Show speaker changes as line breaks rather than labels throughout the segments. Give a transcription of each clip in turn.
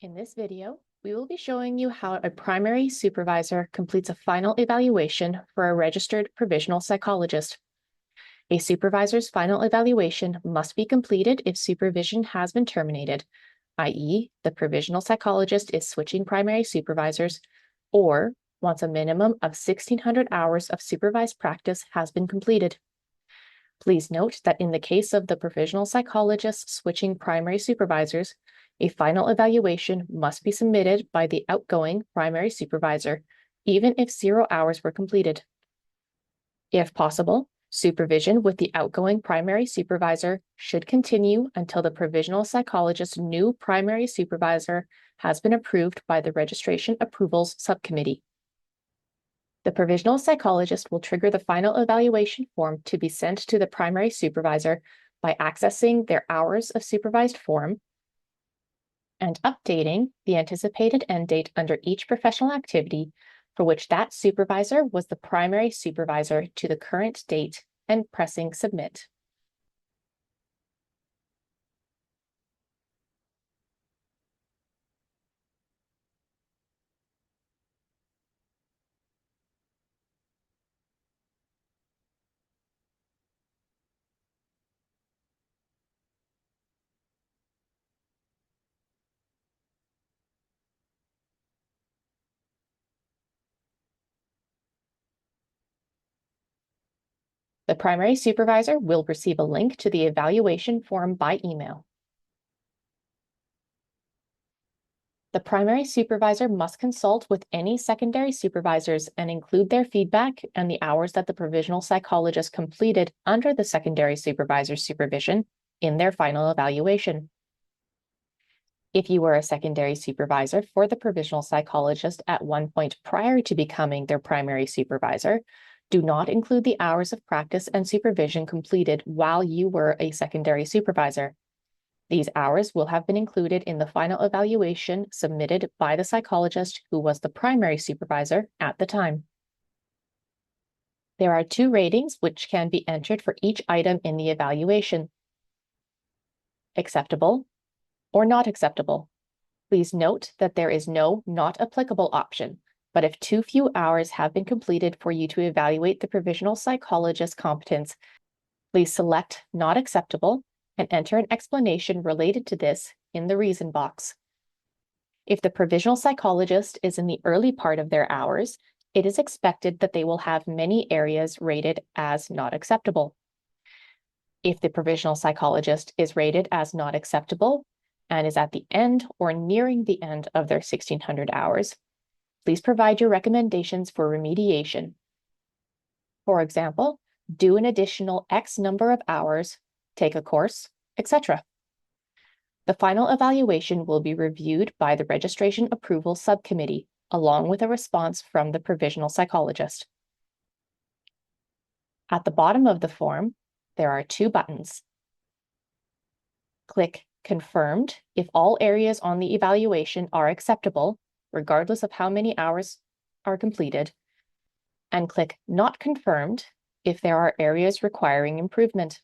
In this video, we will be showing you how a primary supervisor completes a final evaluation for a registered provisional psychologist. A supervisor's final evaluation must be completed if supervision has been terminated, i.e., the provisional psychologist is switching primary supervisors, or once a minimum of 1,600 hours of supervised practice has been completed. Please note that in the case of the provisional psychologist switching primary supervisors, a final evaluation must be submitted by the outgoing primary supervisor, even if 0 hours were completed. If possible, supervision with the outgoing primary supervisor should continue until the provisional psychologist's new primary supervisor has been approved by the Registration Approvals Subcommittee. The provisional psychologist will trigger the final evaluation form to be sent to the primary supervisor by accessing their hours of supervised form and updating the anticipated end date under each professional activity for which that supervisor was the primary supervisor to the current date and pressing submit. The primary supervisor will receive a link to the evaluation form by email. The primary supervisor must consult with any secondary supervisors and include their feedback and the hours that the provisional psychologist completed under the secondary supervisor's supervision in their final evaluation. If you were a secondary supervisor for the provisional psychologist at one point prior to becoming their primary supervisor, do not include the hours of practice and supervision completed while you were a secondary supervisor. These hours will have been included in the final evaluation submitted by the psychologist who was the primary supervisor at the time. There are 2 ratings which can be entered for each item in the evaluation: acceptable or not acceptable. Please note that there is no not applicable option, but if too few hours have been completed for you to evaluate the provisional psychologist's competence, please select not acceptable and enter an explanation related to this in the reason box. If the provisional psychologist is in the early part of their hours, it is expected that they will have many areas rated as not acceptable. If the provisional psychologist is rated as not acceptable and is at the end or nearing the end of their 1,600 hours, please provide your recommendations for remediation. For example, do an additional X number of hours, take a course, etc. The final evaluation will be reviewed by the Registration Approval Subcommittee, along with a response from the provisional psychologist. At the bottom of the form, there are 2 buttons. Click Confirmed if all areas on the evaluation are acceptable, regardless of how many hours are completed, and click Not Confirmed if there are areas requiring improvement.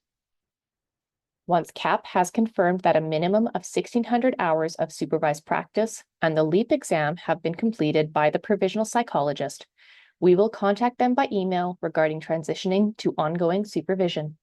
Once CAP has confirmed that a minimum of 1,600 hours of supervised practice and the LEAP exam have been completed by the provisional psychologist, we will contact them by email regarding transitioning to ongoing supervision.